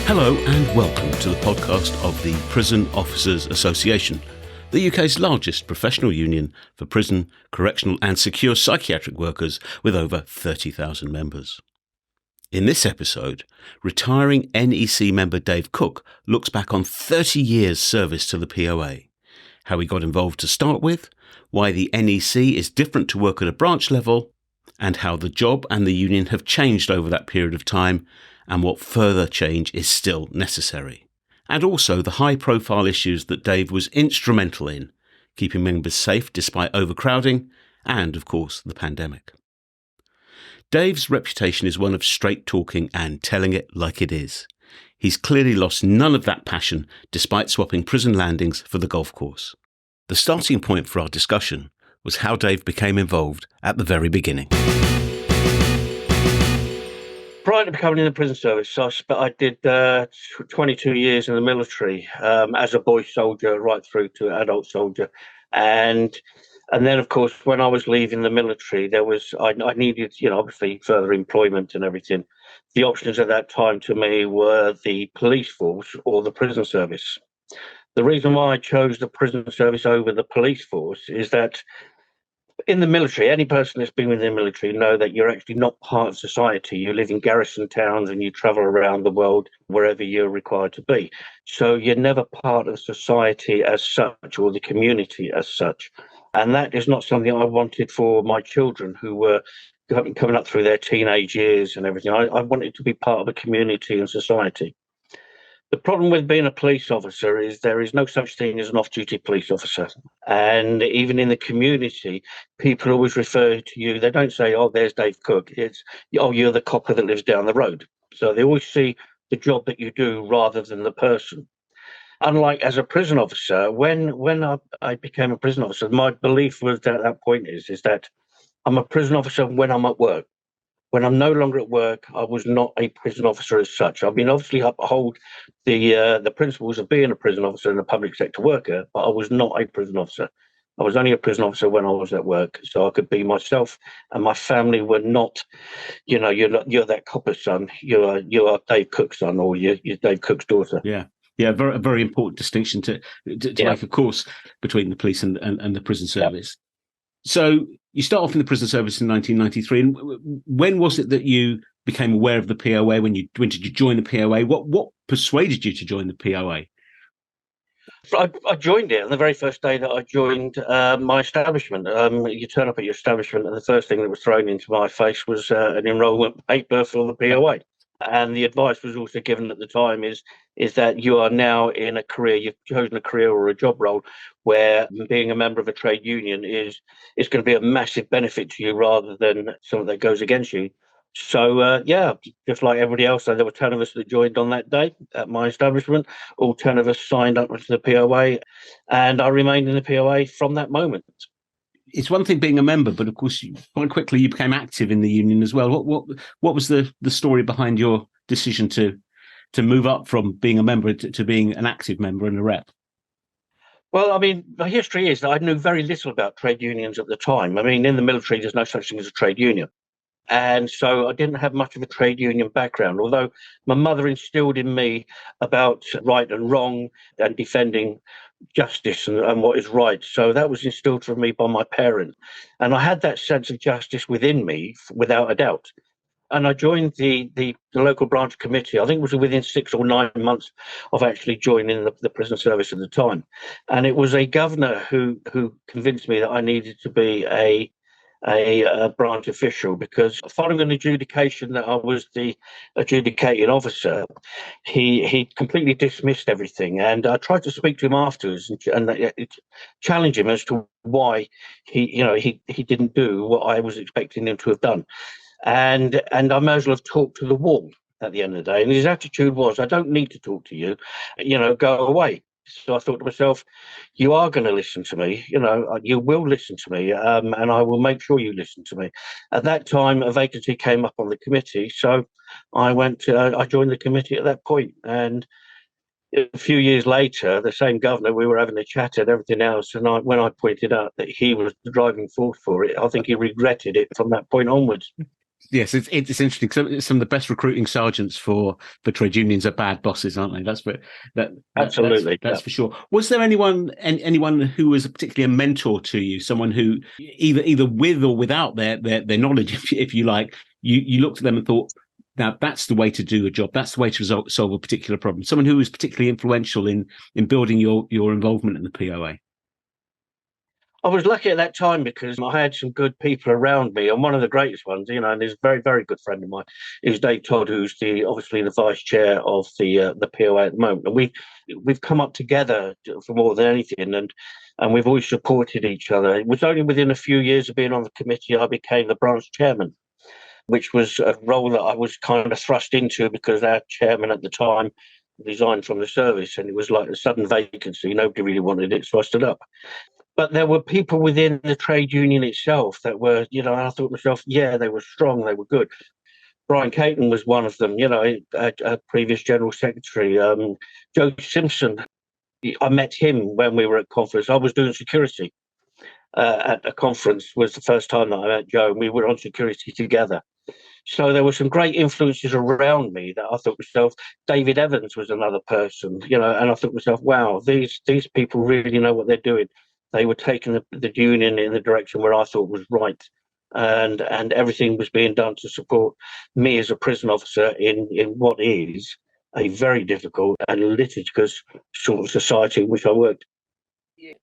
Hello and welcome to the podcast of the Prison Officers Association, the UK's largest professional union for prison, correctional and secure psychiatric workers with over 30,000 members. In this episode, retiring NEC member Dave Cook looks back on 30 years' service to the POA, how he got involved to start with, why the NEC is different to work at a branch level, and how the job and the union have changed over that period of time, and what further change is still necessary. And also the high-profile issues that Dave was instrumental in, keeping members safe despite overcrowding, and, of course, the pandemic. Dave's reputation is one of straight talking and telling it like it is. He's clearly lost none of that passion despite swapping prison landings for the golf course. The starting point for our discussion was how Dave became involved at the very beginning. Prior to becoming in the prison service, I did 22 years in the military as a boy soldier right through to adult soldier. And then, of course, when I was leaving the military, I needed, obviously further employment and everything. The options at that time to me were the police force or the prison service. The reason why I chose the prison service over the police force is that in the military, any person that's been within the military know that you're actually not part of society. You live in garrison towns and you travel around the world wherever you're required to be. So you're never part of society as such or the community as such. And that is not something I wanted for my children who were coming up through their teenage years and everything. I wanted to be part of a community and society. The problem with being a police officer is there is no such thing as an off-duty police officer. And even in the community, people always refer to you. They don't say, oh, there's Dave Cook. It's, oh, you're the copper that lives down the road. So they always see the job that you do rather than the person. Unlike as a prison officer, when I became a prison officer, my belief was at that point is that I'm a prison officer when I'm at work. When I'm no longer at work, I was not a prison officer as such. I mean, obviously, uphold the principles of being a prison officer and a public sector worker, but I was not a prison officer. I was only a prison officer when I was at work, so I could be myself, and my family were not. You're that copper's son. You are Dave Cook's son, or you're Dave Cook's daughter. Yeah, very very important distinction to make, of course, between the police and the prison service. So you start off in the prison service in 1993. And when was it that you became aware of the POA? When did you join the POA? What persuaded you to join the POA? I joined it on the very first day that I joined my establishment. You turn up at your establishment, and the first thing that was thrown into my face was an enrolment paper for the POA. And the advice was also given at the time is that you are now in a career, you've chosen a career or a job role where being a member of a trade union is going to be a massive benefit to you rather than something that goes against you. So, just like everybody else, there were 10 of us that joined on that day at my establishment. All 10 of us signed up to the POA, and I remained in the POA from that moment. It's one thing being a member, but of course, quite quickly you became active in the union as well. What was the story behind your decision to move up from being a member to being an active member and a rep? Well, I mean, the history is that I knew very little about trade unions at the time. I mean, in the military, there's no such thing as a trade union. And so I didn't have much of a trade union background, although my mother instilled in me about right and wrong and defending justice and what is right. So that was instilled from me by my parents. And I had that sense of justice within me, without a doubt. And I joined the local branch committee. I think it was within 6 or 9 months of actually joining the prison service at the time. And it was a governor who convinced me that I needed to be a branch official, because following an adjudication that I was the adjudicating officer, he completely dismissed everything. And I tried to speak to him afterwards and challenge him as to why he didn't do what I was expecting him to have done. And I may as well have talked to the wall at the end of the day. And his attitude was, I don't need to talk to you, go away. So I thought to myself, you are going to listen to me, you will listen to me, and I will make sure you listen to me. At that time, a vacancy came up on the committee. So I joined the committee at that point. And a few years later, the same governor, we were having a chat and everything else. And when I pointed out that he was the driving force for it, I think he regretted it from that point onwards. Yes, it's interesting. Some of the best recruiting sergeants for trade unions are bad bosses, aren't they? Absolutely. That's for sure. Was there anyone who was particularly a mentor to you? Someone who either with or without their knowledge, if you like, you looked at them and thought, now that's the way to do a job. That's the way to solve a particular problem. Someone who was particularly influential in building your involvement in the POA. I was lucky at that time because I had some good people around me, and one of the greatest ones, and he's a very, very good friend of mine, is Dave Todd, who's obviously the vice chair of the POA at the moment. And we've come up together for more than anything, and we've always supported each other. It was only within a few years of being on the committee I became the branch chairman, which was a role that I was kind of thrust into because our chairman at the time resigned from the service, and it was like a sudden vacancy. Nobody really wanted it, so I stood up. But there were people within the trade union itself that were, I thought to myself, yeah, they were strong, they were good. Brian Caton was one of them, a previous general secretary. Joe Simpson, I met him when we were at conference. I was doing security at a conference, was the first time that I met Joe, and we were on security together. So there were some great influences around me that I thought to myself, David Evans was another person, and I thought to myself, wow, these people really know what they're doing. They were taking the union in the direction where I thought was right. And everything was being done to support me as a prison officer in what is a very difficult and litigious sort of society in which I worked.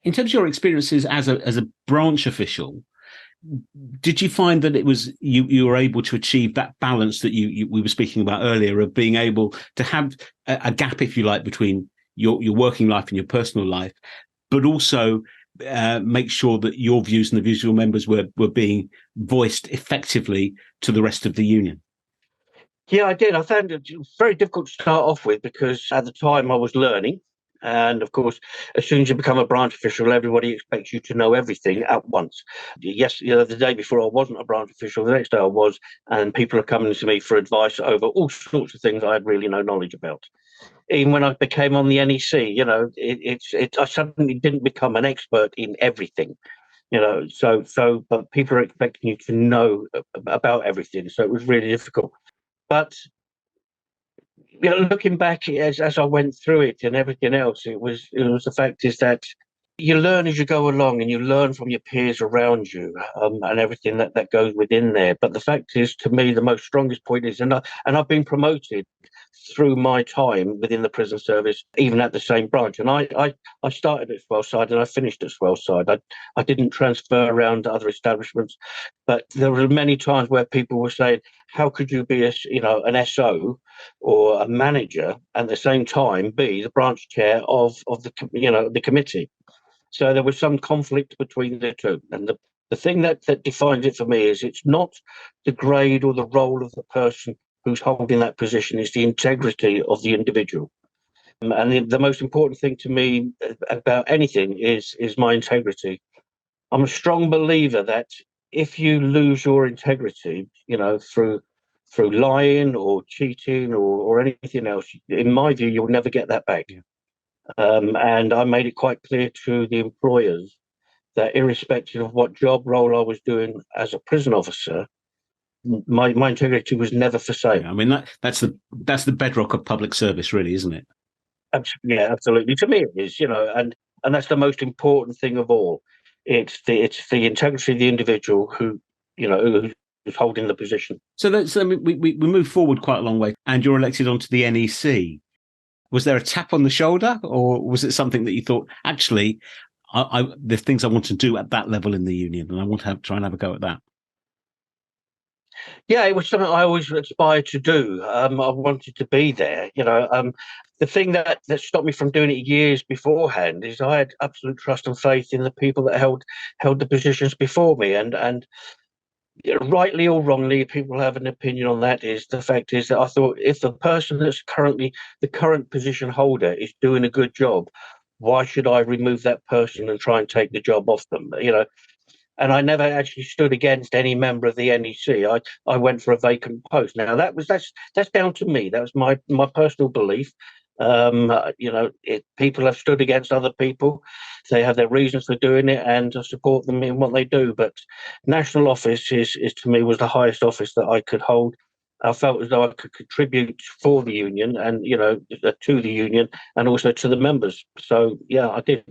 In terms of your experiences as a branch official, did you find that it was you were able to achieve that balance that we were speaking about earlier of being able to have a gap, if you like, between your working life and your personal life, but also make sure that your views and the views of your members were being voiced effectively to the rest of the union? Yeah, I did. I found it very difficult to start off with because at the time I was learning. And of course, as soon as you become a branch official, everybody expects you to know everything at once. Yes, the day before I wasn't a branch official, the next day I was, and people are coming to me for advice over all sorts of things I had really no knowledge about. Even when I became on the NEC, I suddenly didn't become an expert in everything. But people are expecting you to know about everything, so it was really difficult. But looking back as I went through it and everything else, it was the fact is that you learn as you go along, and you learn from your peers around you, and everything that goes within there. But the fact is, to me, the most strongest point is, and I've been promoted through my time within the prison service, even at the same branch. And I started at Swellside and I finished at Swellside. I didn't transfer around to other establishments, but there were many times where people were saying, how could you be an SO or a manager and at the same time be the branch chair of the committee? So there was some conflict between the two. And the thing that defines it for me is it's not the grade or the role of the person who's holding that position, it's the integrity of the individual. And the most important thing to me about anything is my integrity. I'm a strong believer that if you lose your integrity, through lying or cheating or anything else, in my view, you'll never get that back. Yeah. And I made it quite clear to the employers that irrespective of what job role I was doing as a prison officer, my integrity was never for sale. Yeah, I mean that's the bedrock of public service, really, isn't it? Yeah, absolutely. To me, it is. And that's the most important thing of all. It's the integrity of the individual who's holding the position. So we move forward quite a long way, and you're elected onto the NEC. Was there a tap on the shoulder, or was it something that you thought, actually, there's things I want to do at that level in the union, and I want to try and have a go at that? Yeah, it was something I always aspired to do. I wanted to be there. The thing that stopped me from doing it years beforehand is I had absolute trust and faith in the people that held the positions before me, and rightly or wrongly, people have an opinion on that. Is the fact is that I thought if the person that's currently the current position holder is doing a good job, why should I remove that person and try and take the job off them? And I never actually stood against any member of the NEC. I went for a vacant post. Now that's down to me. That was my personal belief. People have stood against other people. They have their reasons for doing it, and I support them in what they do. But national office is to me was the highest office that I could hold. I felt as though I could contribute for the union, and to the union, and also to the members. So yeah, I did.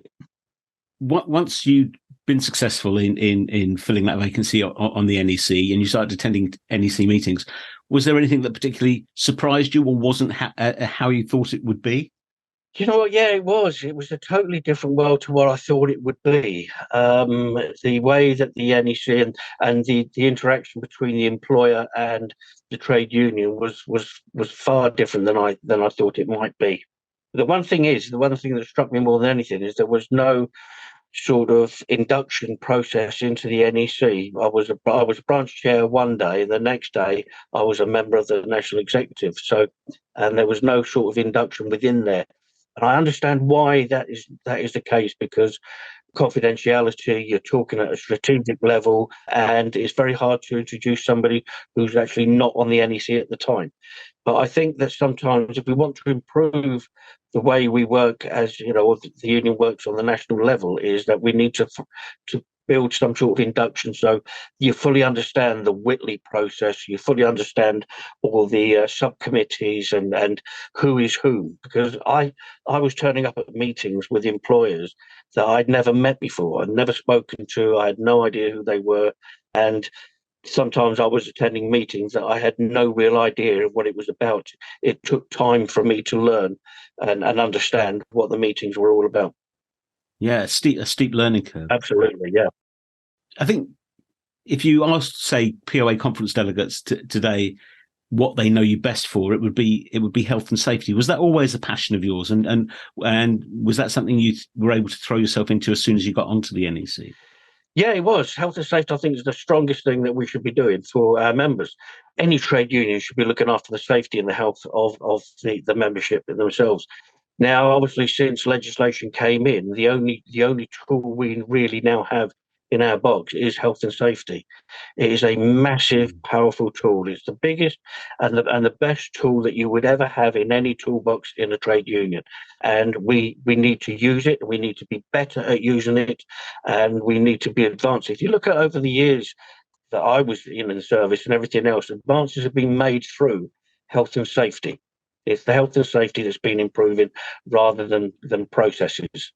Once you'd been successful in filling that vacancy on the NEC, and you started attending NEC meetings, was there anything that particularly surprised you, or wasn't how you thought it would be? You know what? Yeah, it was. It was a totally different world to what I thought it would be. The way that the NEC and the interaction between the employer and the trade union was far different than I thought it might be. The one thing that struck me more than anything is there was no sort of induction process into the NEC. I was branch chair one day, and the next day I was a member of the national executive. So, and there was no sort of induction within there. And I understand why that is the case, because confidentiality, you're talking at a strategic level, and it's very hard to introduce somebody who's actually not on the NEC at the time. But I think that sometimes if we want to improve the way we work, as or the union works on the national level, is that we need to build some sort of induction, so you fully understand the Whitley process, you fully understand all the subcommittees and who is who. Because I was turning up at meetings with employers that I'd never met before, I'd never spoken to, I had no idea who they were, and sometimes I was attending meetings that I had no real idea of what it was about. It took time for me to learn and understand what the meetings were all about. Yeah, a steep learning curve. Absolutely, yeah. I think if you asked, say, POA conference delegates today what they know you best for, it would be health and safety. Was that always a passion of yours, and was that something you were able to throw yourself into as soon as you got onto the NEC? Yeah, it was. Health and safety, I think, is the strongest thing that we should be doing for our members. Any trade union should be looking after the safety and the health of the membership themselves. Now, obviously, since legislation came in, the only tool we really now have in our box is health and safety. It is a massive, powerful tool. It's the biggest and the best tool that you would ever have in any toolbox in a trade union. And we need to use it. We need to be better at using it, and we need to be advanced. If you look at over the years that I was in the service and everything else, advances have been made through health and safety. It's the health and safety that's been improving rather than processes.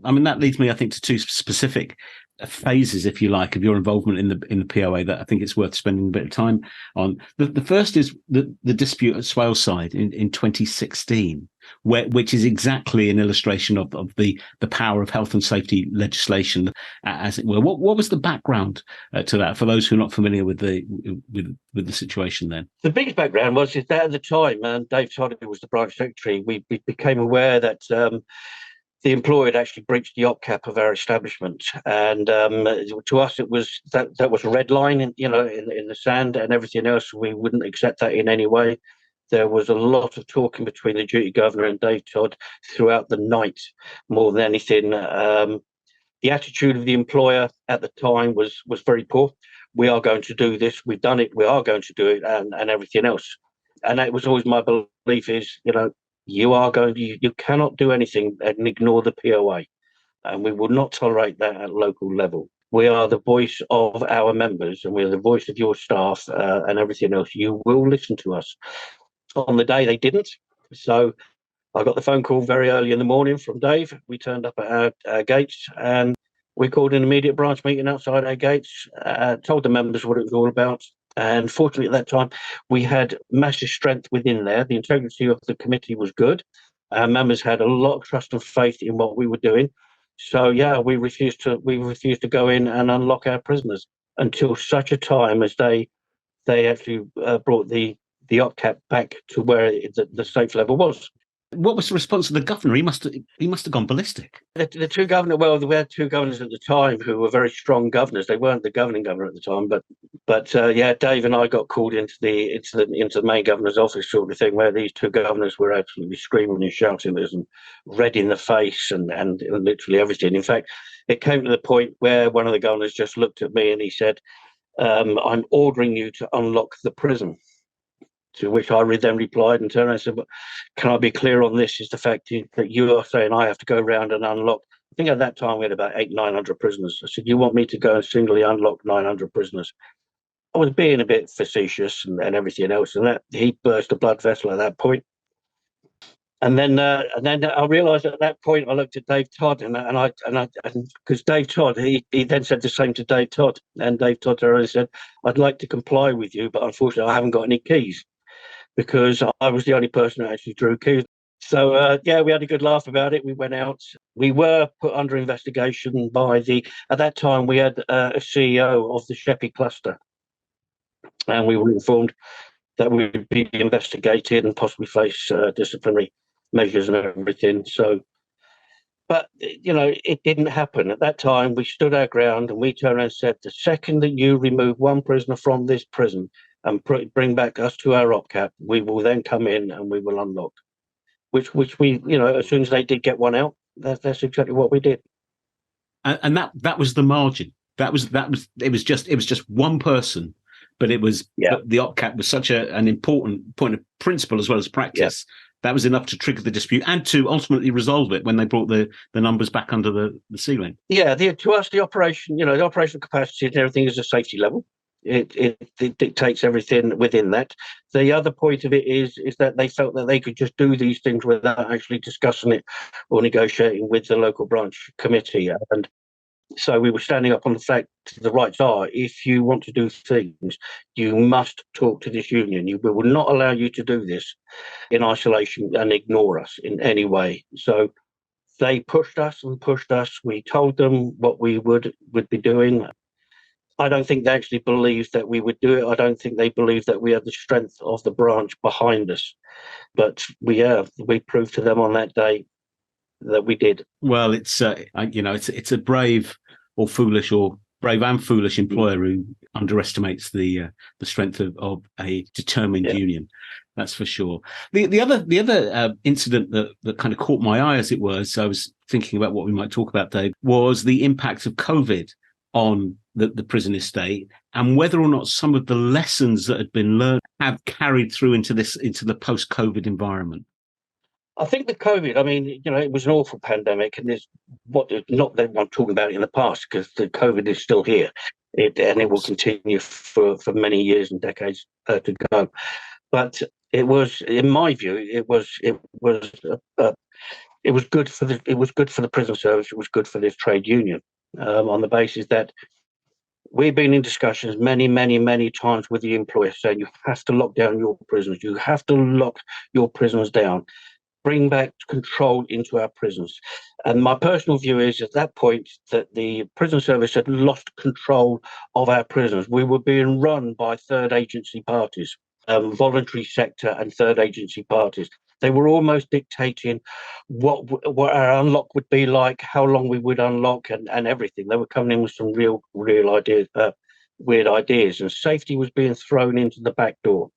I mean, that leads me, I think, to two specific phases, if you like, of your involvement in the POA that I think it's worth spending a bit of time on. The first is the dispute at Swaleside in 2016, which is exactly an illustration of the power of health and safety legislation, as it were. What was the background to that, for those who are not familiar with the situation then? The biggest background was that at the time, and Dave Todd, who was the branch secretary, we became aware that the employer had actually breached the OPCAP of our establishment, and to us it was that was a red line, in the sand, and everything else. We wouldn't accept that in any way. There was a lot of talking between the duty governor and Dave Todd throughout the night, more than anything. The attitude of the employer at the time was very poor. We are going to do this. We've done it. We are going to do it, and everything else. And it was always my belief is, you cannot do anything and ignore the POA, and we will not tolerate that at local level. We are the voice of our members, and we're the voice of your staff, and everything else. You will listen to us. On the day they didn't, so I got the phone call very early in the morning from Dave. We turned up at our gates, and we called an immediate branch meeting outside our gates, told the members what it was all about. And fortunately, at that time, we had massive strength within there. The integrity of the committee was good. Our members had a lot of trust and faith in what we were doing. So yeah, we refused to go in and unlock our prisoners until such a time as they actually brought the OPCAP back to where the safe level was. What was the response of the governor? He must have gone ballistic. The two governors, well, we had two governors at the time who were very strong governors. They weren't the governing governor at the time, but yeah, Dave and I got called into the main governor's office, sort of thing, where these two governors were absolutely screaming and shouting at us and red in the face and literally everything. In fact, it came to the point where one of the governors just looked at me and he said, "I'm ordering you to unlock the prison." To which I then replied and turned around and said, "But can I be clear on this? Is the fact that you are saying I have to go around and unlock?" I think at that time we had about 900 prisoners. I said, "You want me to go and singly unlock 900 prisoners?" I was being a bit facetious and everything else, and that he burst a blood vessel at that point. And then I realised at that point I looked at Dave Todd and because Dave Todd he then said the same to Dave Todd, and Dave Todd said, "I'd like to comply with you, but unfortunately I haven't got any keys," because I was the only person who actually drew keys. So we had a good laugh about it. We went out. We were put under investigation by at that time we had a CEO of the Sheppey cluster, and we were informed that we would be investigated and possibly face disciplinary measures and everything. So, but it didn't happen. At that time, we stood our ground and we turned around and said, the second that you remove one prisoner from this prison and bring back us to our OPCAP, we will then come in and we will unlock. Which we, as soon as they did get one out, that's exactly what we did. And that was the margin. That was it was just one person, but it was the OPCAP was such an important point of principle as well as practice. Yeah. That was enough to trigger the dispute and to ultimately resolve it when they brought the numbers back under the ceiling. Yeah, to us, the operation, the operational capacity and everything is a safety level. It dictates everything within that. The other point of it is that they felt that they could just do these things without actually discussing it or negotiating with the local branch committee. And so we were standing up on the fact the rights are, if you want to do things, you must talk to this union. We will not allow you to do this in isolation and ignore us in any way. So they pushed us and pushed us. We told them what we would be doing. I don't think they actually believed that we would do it. I don't think they believed that we had the strength of the branch behind us. But we proved to them on that day that we did. Well, it's a brave or foolish, or brave and foolish employer who underestimates the strength of a determined union. That's for sure. The other incident that kind of caught my eye, as it were, so I was thinking about what we might talk about, Dave, was the impact of COVID on the prison estate, and whether or not some of the lessons that had been learned have carried through into the post-COVID environment. I think with COVID, I mean, it was an awful pandemic, and there's not that I'm talking about it in the past, because the COVID is still here, and it will continue for many years and decades to go. But it was, in my view, it was good for the prison service. It was good for this trade union, on the basis that we've been in discussions many, many, many times with the employer saying you have to lock down your prisoners. You have to lock your prisoners down. Bring back control into our prisons. And my personal view is at that point that the prison service had lost control of our prisons. We were being run by third agency parties, voluntary sector and third agency parties. They were almost dictating what our unlock would be like, how long we would unlock, and everything. They were coming in with some real ideas, weird ideas, and safety was being thrown into the back door.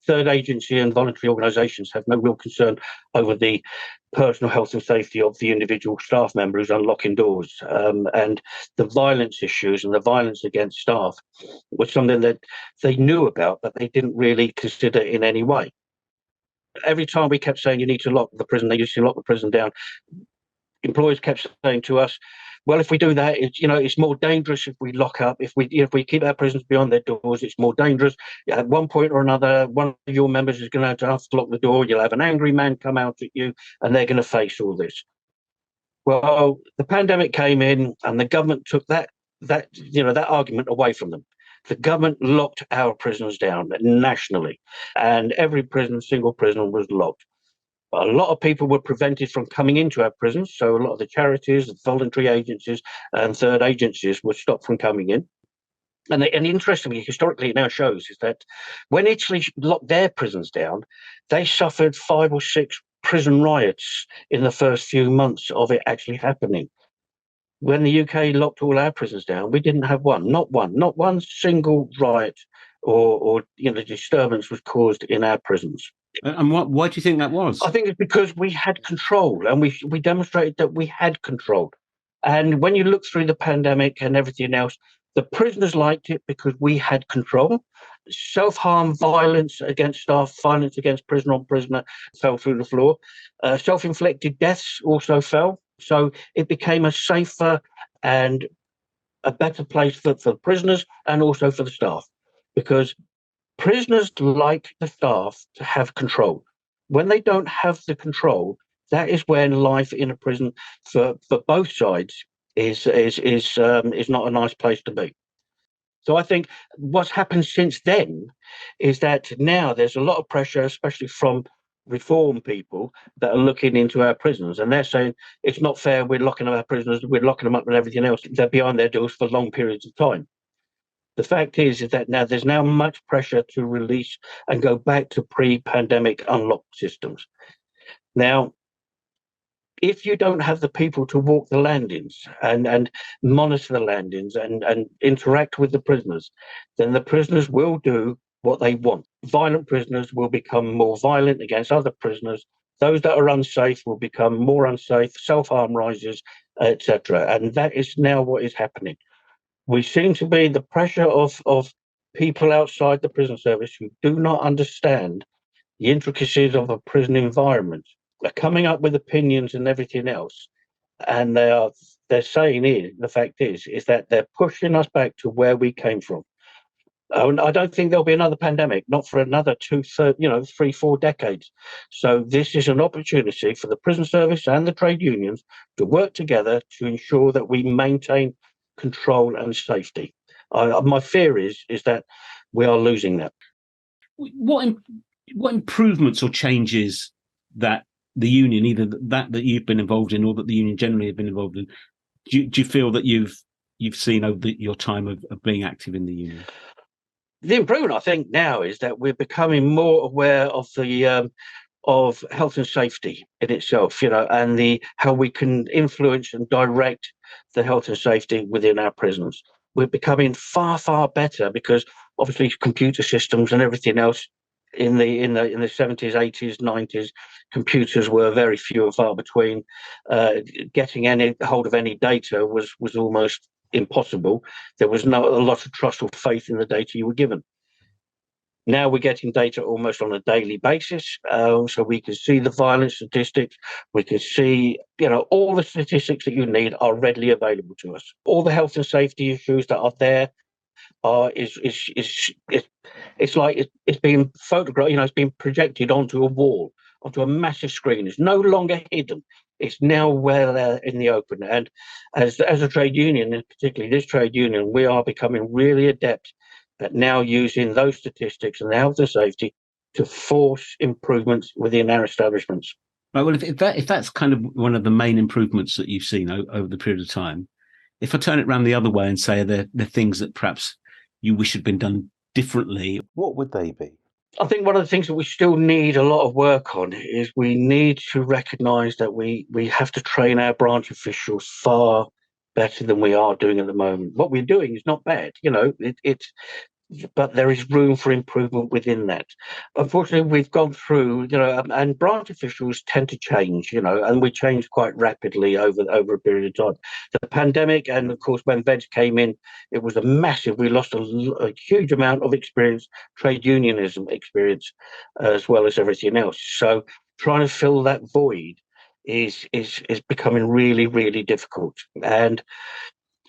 Third agency and voluntary organisations have no real concern over the personal health and safety of the individual staff member who's unlocking doors. And the violence issues and the violence against staff was something that they knew about, but they didn't really consider in any way. Every time we kept saying you need to lock the prison, they used to lock the prison down. Employers kept saying to us, well, if we do that, it's more dangerous if we lock up. If we keep our prisons beyond their doors, it's more dangerous. At one point or another, one of your members is going to have to lock the door. You'll have an angry man come out at you, and they're going to face all this. Well, the pandemic came in, and the government took that argument away from them. The government locked our prisons down nationally, and every single prison was locked. A lot of people were prevented from coming into our prisons. So a lot of the charities, the voluntary agencies and third agencies were stopped from coming in. And interestingly, historically, it now shows is that when Italy locked their prisons down, they suffered 5 or 6 prison riots in the first few months of it actually happening. When the UK locked all our prisons down, we didn't have not one single riot or disturbance was caused in our prisons. And why do you think that was? I think it's because we had control, and we demonstrated that we had control. And when you look through the pandemic and everything else, The prisoners liked it because we had control. Self-harm, violence against staff, violence against prisoner on prisoner fell through the floor. Self-inflicted deaths also fell. So it became a safer and a better place for prisoners and also for the staff, because prisoners like the staff to have control. When they don't have the control, that is when life in a prison for both sides is not a nice place to be. So I think what's happened since then is that now there's a lot of pressure, especially from reform people that are looking into our prisons, and they're saying it's not fair. We're locking up our prisoners. We're locking them up and everything else. They're behind their doors for long periods of time. The fact is that now there's much pressure to release and go back to pre-pandemic unlock systems. Now, if you don't have the people to walk the landings and monitor the landings and interact with the prisoners, then the prisoners will do what they want. Violent prisoners will become more violent against other prisoners. Those that are unsafe will become more unsafe, self-harm rises, etc. And that is now what is happening. We seem to be the pressure of people outside the prison service who do not understand the intricacies of a prison environment. They're coming up with opinions and everything else, and they're saying the fact is that they're pushing us back to where we came from. I don't think there'll be another pandemic, not for another 3-4 decades. So this is an opportunity for the prison service and the trade unions to work together to ensure that we maintain control and safety. My fear is that we are losing that. What improvements or changes that the union, either that you've been involved in or that the union generally have been involved in, do you feel that you've seen over your time of being active in the union? The improvement, I think, now is that we're becoming more aware of the of health and safety in itself, and how we can influence and direct the health and safety within our prisons. We're becoming far, far better because obviously computer systems and everything else in the 70s, 80s, 90s, computers were very few and far between. Getting any hold of any data was almost impossible. There was not a lot of trust or faith in the data you were given. Now we're getting data almost on a daily basis, so we can see the violence statistics. We can see, all the statistics that you need are readily available to us. All the health and safety issues that are there it's like it's being photographed. It's being projected onto a wall, onto a massive screen. It's no longer hidden. It's now where they're in the open. And as a trade union, and particularly this trade union, we are becoming really adept at now using those statistics and the health and safety to force improvements within our establishments. Right. Well, if that's kind of one of the main improvements that you've seen over the period of time, if I turn it around the other way and say the things that perhaps you wish had been done differently, what would they be? I think one of the things that we still need a lot of work on is we need to recognise that we have to train our branch officials far better than we are doing at the moment. What we're doing is not bad, but there is room for improvement within that. Unfortunately, we've gone through, and branch officials tend to change, and we change quite rapidly over a period of time. The pandemic, and of course, when Veg came in, it was we lost a huge amount of experience, trade unionism experience, as well as everything else. So trying to fill that void is becoming really, really difficult. And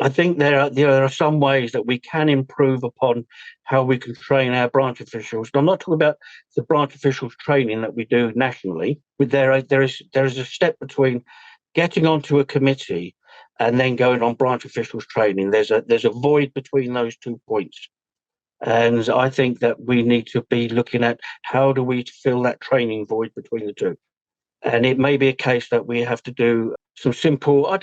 I think there are some ways that we can improve upon how we can train our branch officials. And I'm not talking about the branch officials training that we do nationally, but there is a step between getting onto a committee and then going on branch officials training. There's a void between those 2 points. And I think that we need to be looking at how do we fill that training void between the two. And it may be a case that we have to do some simple,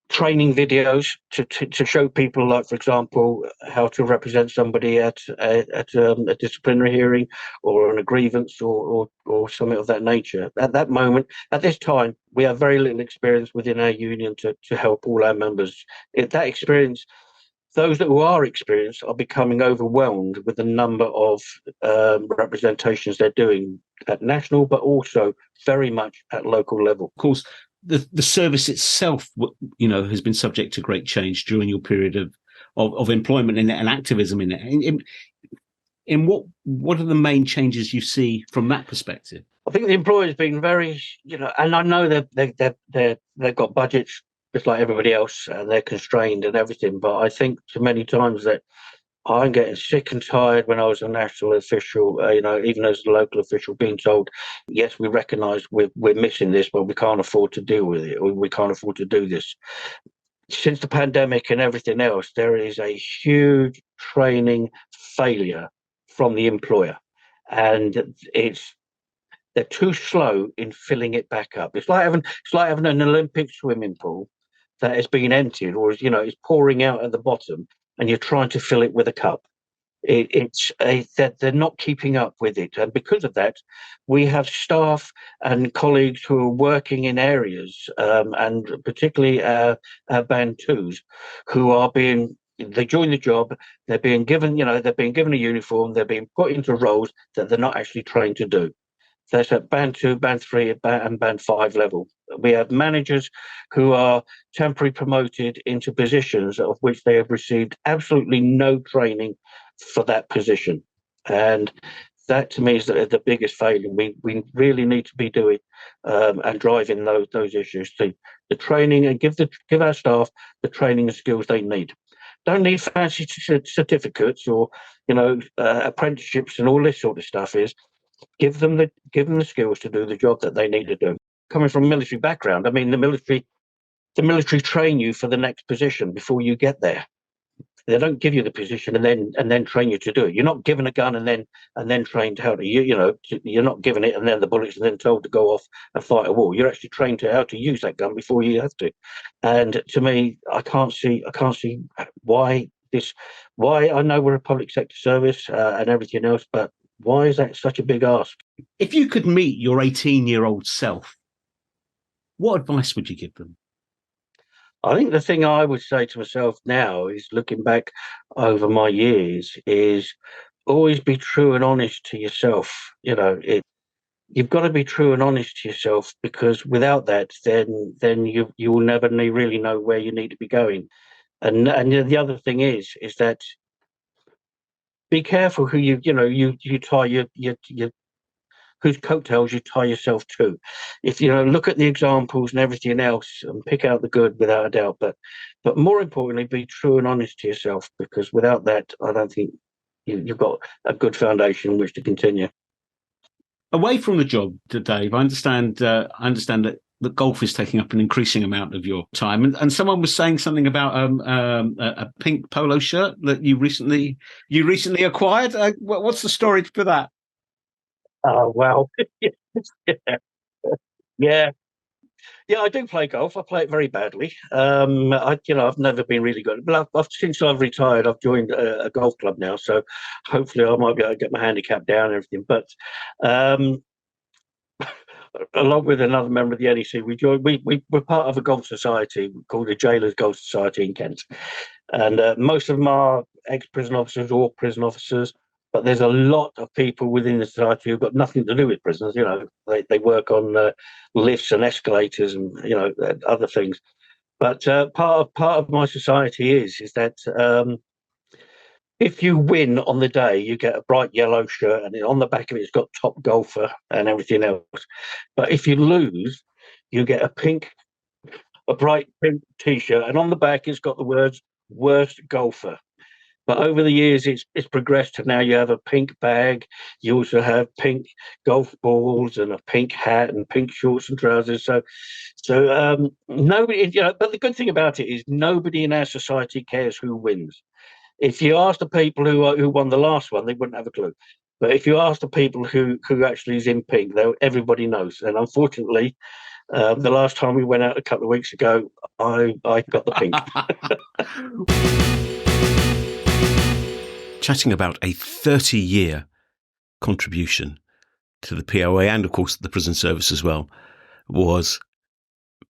training videos to show people, like, for example, how to represent somebody at a disciplinary hearing or a grievance or something of that nature. At that moment, at this time, we have very little experience within our union to help all our members. That experience, those who are experienced are becoming overwhelmed with the number of representations they're doing at national, but also very much at local level. Of course, the service itself, has been subject to great change during your period of employment in it and activism in it. In what are the main changes you see from that perspective? I think the employer's been very, and I know they've got budgets just like everybody else, and they're constrained and everything. But I think too many times that I'm getting sick and tired when I was a national official, even as a local official, being told, yes, we recognise we're missing this, but we can't afford to deal with it, or we can't afford to do this. Since the pandemic and everything else, there is a huge training failure from the employer, and they're too slow in filling it back up. It's like having an Olympic swimming pool that has been emptied, or is pouring out at the bottom, and you're trying to fill it with a cup. That they're not keeping up with it, and because of that, we have staff and colleagues who are working in areas, and particularly our band twos, who are being. They join the job. They're being given, they're being given a uniform. They're being put into roles that they're not actually trained to do. That's at band 2, band 3, and band 5 level. We have managers who are temporarily promoted into positions of which they have received absolutely no training for that position. And that, to me, is the biggest failure. We really need to be doing and driving those issues, the training, and give our staff the training and skills they need. Don't need fancy certificates or apprenticeships and all this sort of stuff. Give them the skills to do the job that they need to do. Coming from a military background, I mean, the military train you for the next position before you get there. They don't give you the position and then train you to do it. You're not given a gun and then trained how to you're not given it and then the bullets and then told to go off and fight a war. You're actually trained to how to use that gun before you have to. And to me, I can't see why I know we're a public sector service and everything else, but why is that such a big ask? If you could meet your 18-year-old self, what advice would you give them? I think the thing I would say to myself now is, looking back over my years, is always be true and honest to yourself. You've got to be true and honest to yourself, because without that, then you will never really know where you need to be going. And the other thing is that be careful who you tie your whose coattails you tie yourself to. If look at the examples and everything else and pick out the good without a doubt, but more importantly, be true and honest to yourself, because without that, I don't think you've got a good foundation in which to continue. Away from the job, Dave, I understand that the golf is taking up an increasing amount of your time, and someone was saying something about a pink polo shirt that you recently acquired. What's the story for that? Oh, well, yeah. I do play golf. I play it very badly. I've never been really good, but since I've retired, I've joined a golf club now, so hopefully I might be able to get my handicap down and everything. But along with another member of the NEC, we're part of a golf society called the Jailers Golf Society in Kent, and most of them are ex-prison officers or prison officers. But there's a lot of people within the society who've got nothing to do with prisons. They work on lifts and escalators and other things. But part of my society is that if you win on the day, you get a bright yellow shirt, and on the back of it, it's got top golfer and everything else. But if you lose, you get a bright pink T-shirt, and on the back, it's got the words "worst golfer." But over the years, it's progressed to now you have a pink bag. You also have pink golf balls and a pink hat and pink shorts and trousers. So nobody, But the good thing about it is nobody in our society cares who wins. If you ask the people who won the last one, they wouldn't have a clue. But if you ask the people who actually is in pink, everybody knows. And unfortunately, the last time we went out a couple of weeks ago, I got the pink. Chatting about a 30-year contribution to the POA and, of course, the prison service as well, was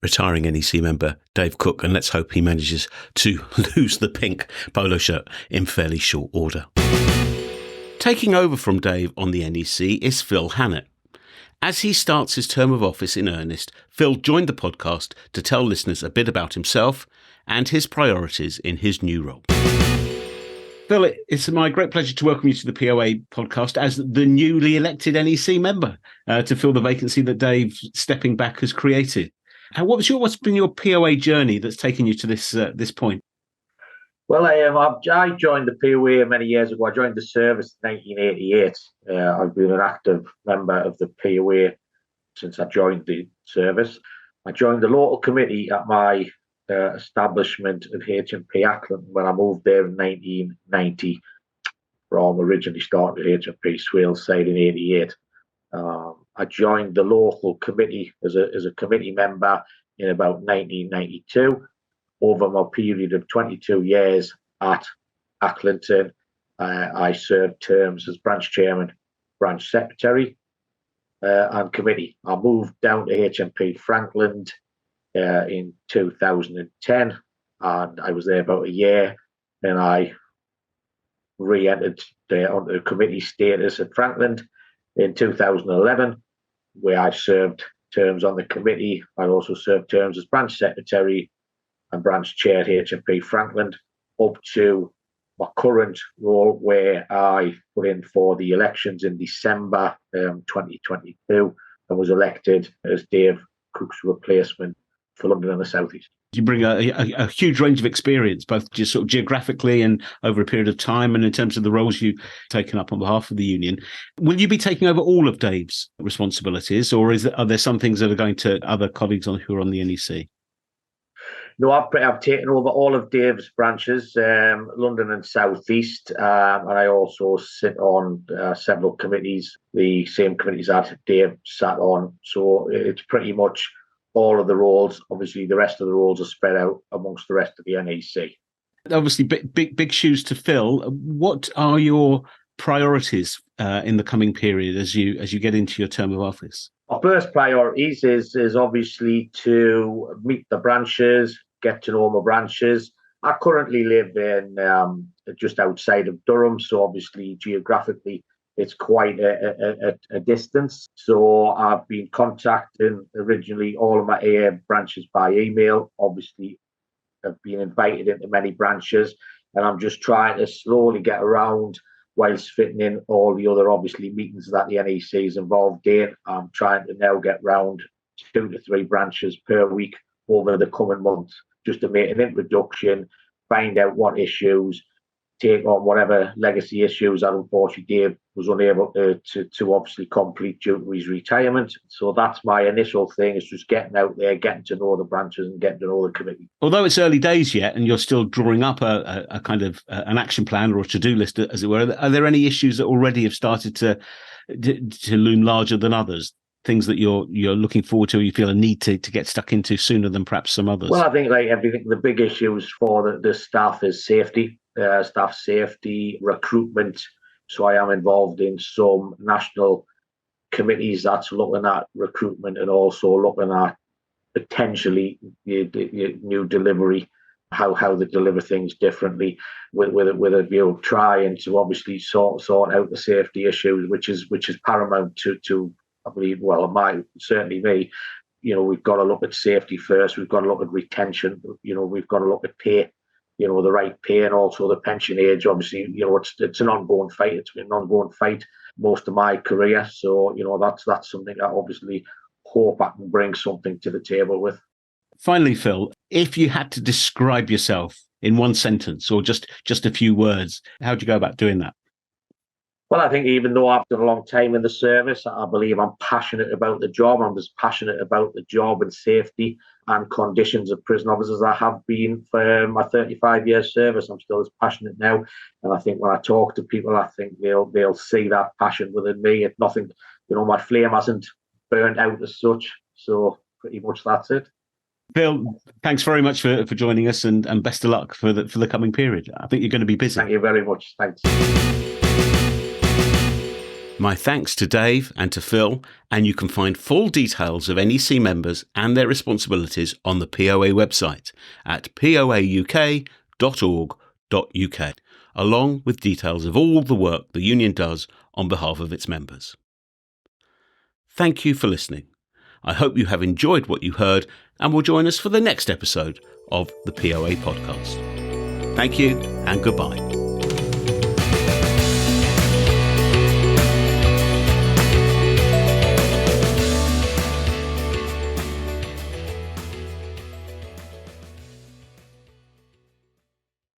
retiring NEC member Dave Cook, and let's hope he manages to lose the pink polo shirt in fairly short order. Taking over from Dave on the NEC is Phil Hannant, As he starts his term of office in earnest, Phil joined the podcast to tell listeners a bit about himself and his priorities in his new role. Phil, it's my great pleasure to welcome you to the POA podcast as the newly elected NEC member to fill the vacancy that Dave stepping back has created. What's been your POA journey that's taken you to this point? Well, I joined the POA many years ago. I joined the service in 1988. I've been an active member of the POA since I joined the service. I joined the local committee at my establishment of H&P Ackland when I moved there in 1990. From originally started at H&P Swales side in 88. I joined the local committee as a committee member in about 1992. Over my period of 22 years at Acklington, I served terms as branch chairman, branch secretary, and committee. I moved down to H&P Frankland in 2010, and I was there about a year. Then I re-entered onto committee status at Frankland in 2011, where I served terms on the committee. I also served terms as branch secretary and branch chair at H&P Frankland, up to my current role, where I put in for the elections in December 2022 and was elected as Dave Cook's replacement for London and the South East. You bring a huge range of experience, both just sort of geographically and over a period of time, and in terms of the roles you've taken up on behalf of the union. Will you be taking over all of Dave's responsibilities, or are there some things that are going to other colleagues who are on the NEC? No, I've taken over all of Dave's branches, London and South East, and I also sit on several committees, the same committees that Dave sat on. So it's pretty much all of the roles. Obviously, the rest of the roles are spread out amongst the rest of the NEC. Obviously, big shoes to fill. What are your priorities in the coming period as you get into your term of office? Our first priorities is obviously to meet the branches, get to know my branches. I currently live in just outside of Durham, so obviously geographically it's quite a distance. So I've been contacting originally all of my AA branches by email. Obviously, I've been invited into many branches, and I'm just trying to slowly get around whilst fitting in all the other, obviously, meetings that the NEC is involved in. I'm trying to now get round 2 to 3 branches per week over the coming months, just to make an introduction, find out what issues, take on whatever legacy issues that unfortunately Dave was unable to obviously complete due to his retirement. So that's my initial thing, is just getting out there, getting to know the branches and getting to know the committee. Although it's early days yet, and you're still drawing up a kind of an action plan or a to-do list, as it were, are there any issues that already have started to loom larger than others? Things that you're looking forward to, or you feel a need to get stuck into sooner than perhaps some others? Well, I think like everything, the big issues for the staff is safety, staff safety, recruitment. So I am involved in some national committees that's looking at recruitment and also looking at potentially new delivery, how they deliver things differently, with a view of trying to obviously sort out the safety issues, which is paramount to I believe, well, certainly me, we've got to look at safety first. We've got to look at retention. We've got to look at pay, the right pay, and also the pension age. Obviously, it's an ongoing fight. It's been an ongoing fight most of my career. So, that's something I obviously hope I can bring something to the table with. Finally, Phil, if you had to describe yourself in one sentence or just a few words, how do you go about doing that? Well, I think even though I've done a long time in the service, I believe I'm passionate about the job. I'm as passionate about the job and safety and conditions of prison officers as I have been for my 35 years service. I'm still as passionate now. And I think when I talk to people, I think they'll see that passion within me. It's nothing, my flame hasn't burnt out as such. So pretty much that's it. Phil, thanks very much for joining us, and best of luck for the coming period. I think you're going to be busy. Thank you very much. Thanks. My thanks to Dave and to Phil, and you can find full details of NEC members and their responsibilities on the POA website at poauk.org.uk, along with details of all the work the union does on behalf of its members. Thank you for listening. I hope you have enjoyed what you heard and will join us for the next episode of the POA podcast. Thank you and goodbye.